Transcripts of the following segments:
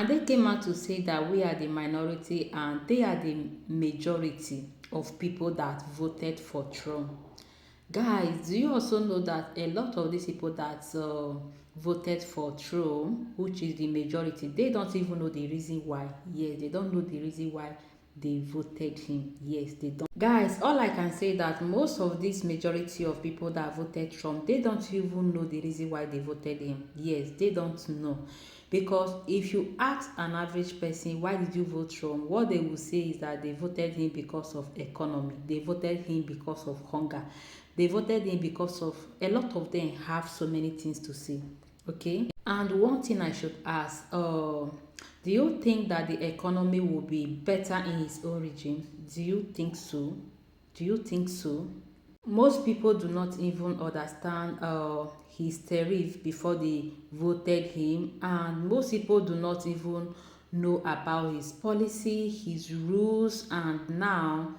And they came out to say that we are the minority and they are the majority of people that voted for Trump. Guys, do you also know that a lot of these people that voted for Trump, which is the majority, they don't even know the reason why. Yes, they don't know the reason why they voted him. Yes, they don't. Guys, all I can say that most of this majority of people that voted Trump, they don't even know the reason why they voted him. Yes, they don't know. Because if you ask an average person, why did you vote Trump? What they will say is that they voted him because of economy. They voted him because of hunger. They voted him because of, a lot of them have so many things to say. Okay? And one thing I should ask, do you think that the economy will be better in his origin? Do you think so? Do you think so? Most people do not even understand his tariff before they voted him, and most people do not even know about his policy, his rules, and now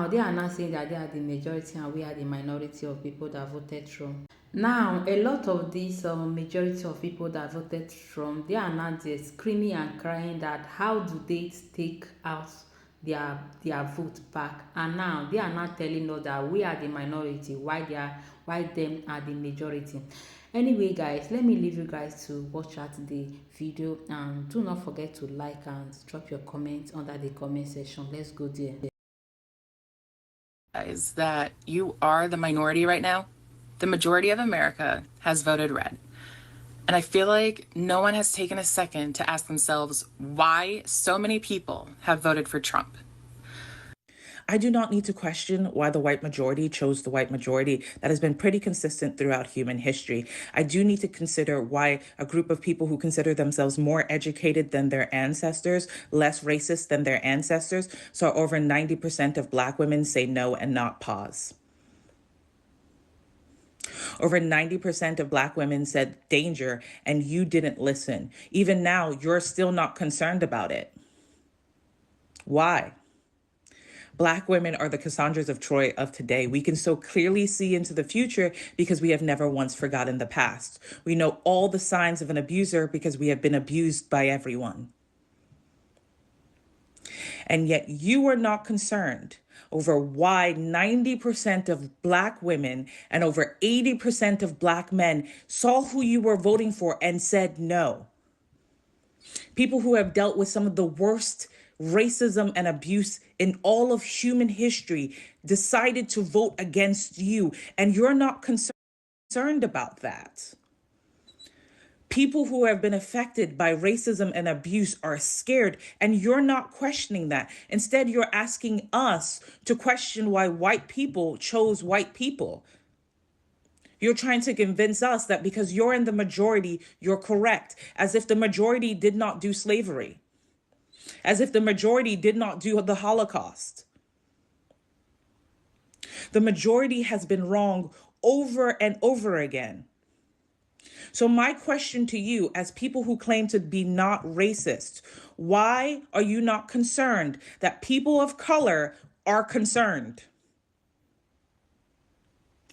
they are not saying that they are the majority and we are the minority of people that voted Trump. Now, a lot of these majority of people that voted Trump, they are not just screaming and crying that how do they take out their vote back, and now they are not telling us that we are the minority, why them are the majority. Anyway, guys, let me leave you guys to watch out the video, and do not forget to like and drop your comments under the comment section. Let's go there. Is that you are the minority right now. The majority of America has voted red. And I feel like no one has taken a second to ask themselves why so many people have voted for Trump. I do not need to question why the white majority chose the white majority. That has been pretty consistent throughout human history. I do need to consider why a group of people who consider themselves more educated than their ancestors, less racist than their ancestors, saw over 90% of Black women say no and not pause. Over 90% of Black women said danger, and you didn't listen. Even now, you're still not concerned about it. Why? Black women are the Cassandras of Troy of today. We can so clearly see into the future because we have never once forgotten the past. We know all the signs of an abuser because we have been abused by everyone. And yet you are not concerned over why 90% of Black women and over 80% of Black men saw who you were voting for and said no. People who have dealt with some of the worst racism and abuse in all of human history decided to vote against you, and you're not concerned about that. People who have been affected by racism and abuse are scared, and you're not questioning that. Instead, you're asking us to question why white people chose white people. You're trying to convince us that because you're in the majority, you're correct, as if the majority did not do slavery, as if the majority did not do the Holocaust. The majority has been wrong over and over again. So my question to you, as people who claim to be not racist, why are you not concerned that people of color are concerned?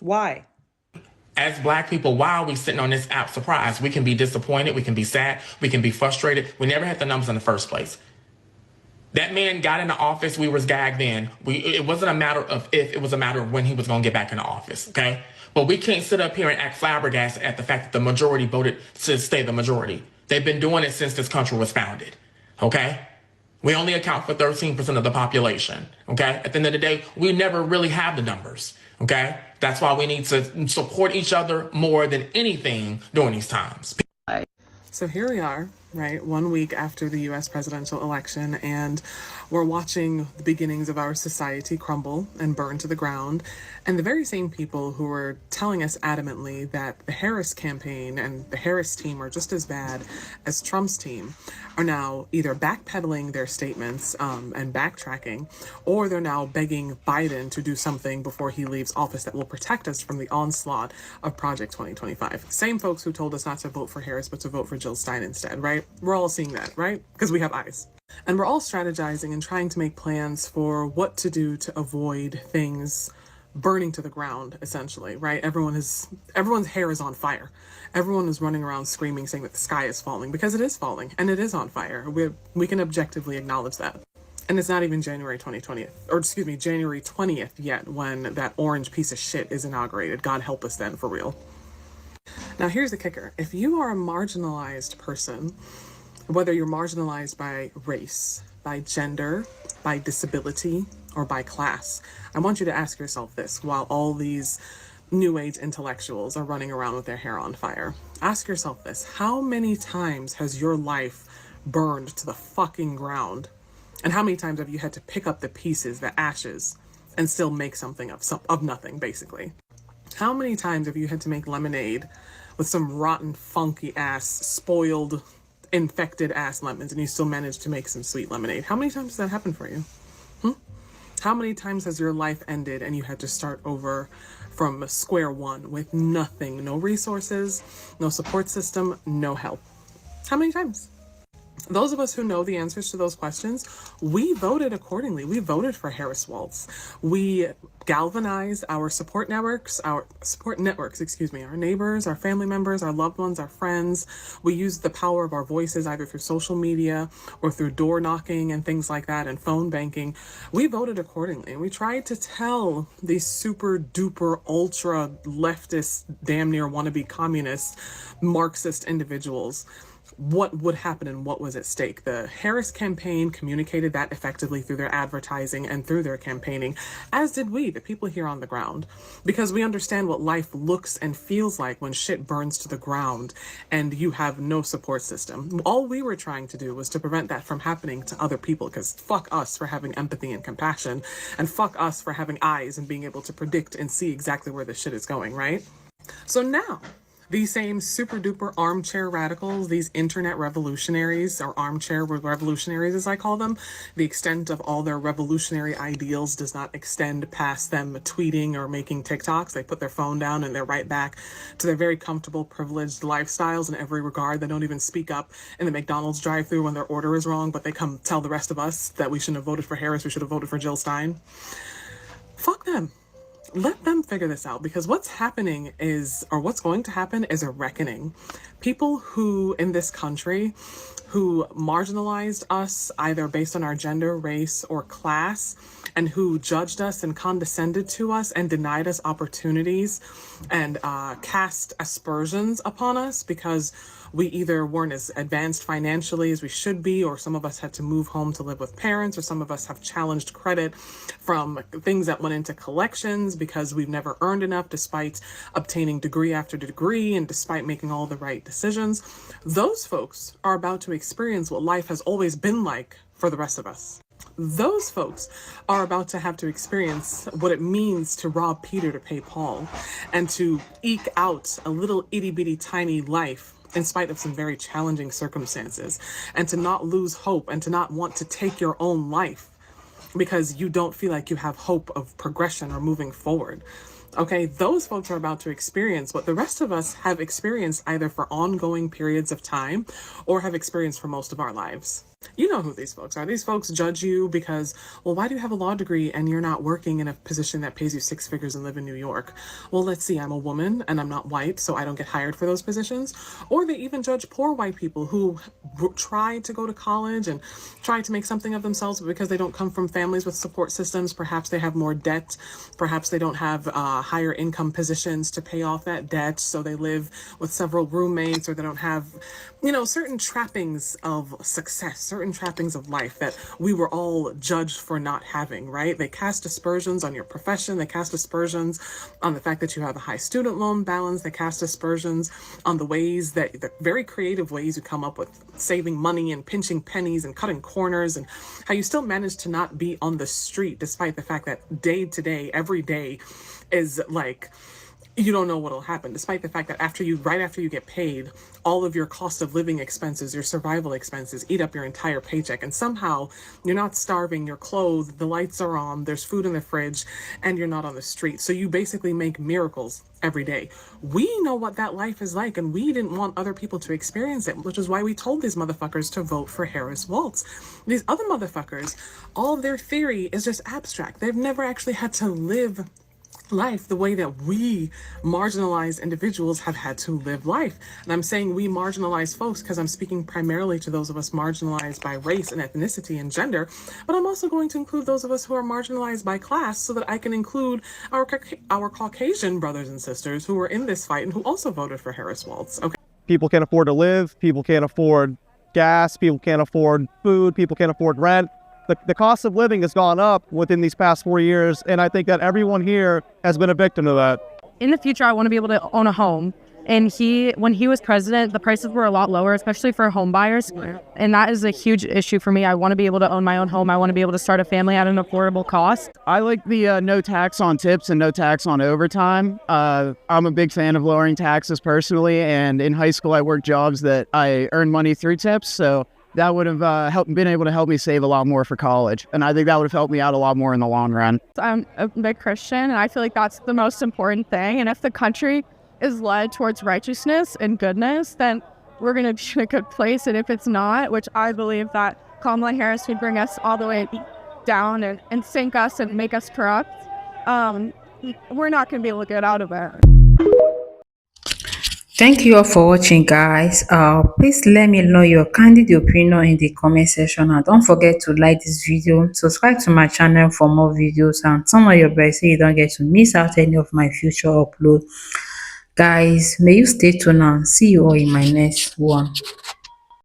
Why? As Black people, why are we sitting on this app surprised? We can be disappointed, we can be sad, we can be frustrated. We never had the numbers in the first place. That man got into office, we was gagged in. It wasn't a matter of if, it was a matter of when he was gonna get back into office, okay? But we can't sit up here and act flabbergasted at the fact that the majority voted to stay the majority. They've been doing it since this country was founded, okay? We only account for 13% of the population, okay? At the end of the day, we never really have the numbers, okay? That's why we need to support each other more than anything during these times. So here we are, right, 1 week after the US presidential election, and we're watching the beginnings of our society crumble and burn to the ground. And the very same people who were telling us adamantly that the Harris campaign and the Harris team are just as bad as Trump's team are now either backpedaling their statements and backtracking, or they're now begging Biden to do something before he leaves office that will protect us from the onslaught of Project 2025. Same folks who told us not to vote for Harris, but to vote for Jill Stein instead, right? We're all seeing that, right? Because we have eyes. And we're all strategizing and trying to make plans for what to do to avoid things burning to the ground, essentially, right? Everyone's hair is on fire. Everyone is running around screaming, saying that the sky is falling, because it is falling and it is on fire. We can objectively acknowledge that. And it's not even January 2020th, or excuse me, January 20th yet when that orange piece of shit is inaugurated. God help us then, for real. Now, here's the kicker. If you are a marginalized person, whether you're marginalized by race, by gender, by disability, or by class, I want you to ask yourself this while all these new age intellectuals are running around with their hair on fire. Ask yourself this: how many times has your life burned to the fucking ground? And how many times have you had to pick up the pieces, the ashes, and still make something of nothing, basically? How many times have you had to make lemonade with some rotten, funky ass, spoiled, infected ass lemons, and you still managed to make some sweet lemonade? How many times has that happened for you? How many times has your life ended and you had to start over from square one with nothing, no resources, no support system, no help? How many times? Those of us who know the answers to those questions, we voted accordingly. We voted for Harris Waltz. We galvanized our support networks, our neighbors, our family members, our loved ones, our friends. We used the power of our voices either through social media or through door knocking and things like that and phone banking. We voted accordingly. And we tried to tell these super duper ultra leftist, damn near wannabe communist, Marxist individuals what would happen and what was at stake. The Harris campaign communicated that effectively through their advertising and through their campaigning, as did we, the people here on the ground, because we understand what life looks and feels like when shit burns to the ground and you have no support system. All we were trying to do was to prevent that from happening to other people, because fuck us for having empathy and compassion, and fuck us for having eyes and being able to predict and see exactly where this shit is going, right? So now, these same super duper armchair radicals, these internet revolutionaries, or armchair revolutionaries as I call them, the extent of all their revolutionary ideals does not extend past them tweeting or making TikToks. They put their phone down and they're right back to their very comfortable, privileged lifestyles in every regard. They don't even speak up in the McDonald's drive-thru when their order is wrong, but they come tell the rest of us that we shouldn't have voted for Harris, we should have voted for Jill Stein. Fuck them. Let them figure this out, because what's happening is, or what's going to happen is a reckoning. People who in this country who marginalized us either based on our gender, race, or class, and who judged us and condescended to us and denied us opportunities and cast aspersions upon us because we either weren't as advanced financially as we should be, or some of us had to move home to live with parents, or some of us have challenged credit from things that went into collections because we've never earned enough despite obtaining degree after degree and despite making all the right decisions. Those folks are about to experience what life has always been like for the rest of us. Those folks are about to have to experience what it means to rob Peter to pay Paul and to eke out a little itty bitty tiny life in spite of some very challenging circumstances, and to not lose hope and to not want to take your own life because you don't feel like you have hope of progression or moving forward. Okay, those folks are about to experience what the rest of us have experienced either for ongoing periods of time or have experienced for most of our lives. You know who these folks are. These folks judge you because, well, why do you have a law degree and you're not working in a position that pays you six figures and live in New York? Well, let's see, I'm a woman and I'm not white, so I don't get hired for those positions. Or they even judge poor white people who try to go to college and try to make something of themselves, but because they don't come from families with support systems, perhaps they have more debt, perhaps they don't have higher income positions to pay off that debt, so they live with several roommates, or they don't have, certain trappings of success, certain trappings of life that we were all judged for not having, right? They cast aspersions on your profession. They cast aspersions on the fact that you have a high student loan balance. They cast aspersions on the very creative ways you come up with saving money and pinching pennies and cutting corners, and how you still manage to not be on the street despite the fact that day to day, every day is like, you don't know what'll happen, despite the fact that right after you get paid, all of your cost of living expenses, your survival expenses eat up your entire paycheck, and somehow you're not starving, you're clothed, the lights are on, there's food in the fridge, and you're not on the street. So you basically make miracles every day. We know what that life is like, and we didn't want other people to experience it, which is why we told these motherfuckers to vote for Harris Waltz. These other motherfuckers, all of their theory is just abstract. They've never actually had to live life the way that we marginalized individuals have had to live life. And I'm saying we marginalized folks because I'm speaking primarily to those of us marginalized by race and ethnicity and gender, but I'm also going to include those of us who are marginalized by class so that I can include our Caucasian brothers and sisters who were in this fight and who also voted for Harris Waltz. Okay. People can't afford to live, people can't afford gas, people can't afford food, people can't afford rent. The cost of living has gone up within these past 4 years, and I think that everyone here has been a victim of that. In the future, I want to be able to own a home. And when he was president, the prices were a lot lower, especially for home buyers. And that is a huge issue for me. I want to be able to own my own home. I want to be able to start a family at an affordable cost. I like the no tax on tips and no tax on overtime. I'm a big fan of lowering taxes personally. And in high school, I worked jobs that I earned money through tips. So that would have been able to help me save a lot more for college. And I think that would have helped me out a lot more in the long run. I'm a big Christian, and I feel like that's the most important thing. And if the country is led towards righteousness and goodness, then we're going to be in a good place. And if it's not, which I believe that Kamala Harris would bring us all the way down and sink us and make us corrupt, we're not going to be able to get out of it. Thank you all for watching, guys. Please let me know your candid opinion in the comment section, and don't forget to like this video, subscribe to my channel for more videos, and turn on your bell so you don't get to miss out any of my future uploads. Guys, may you stay tuned and see you all in my next one.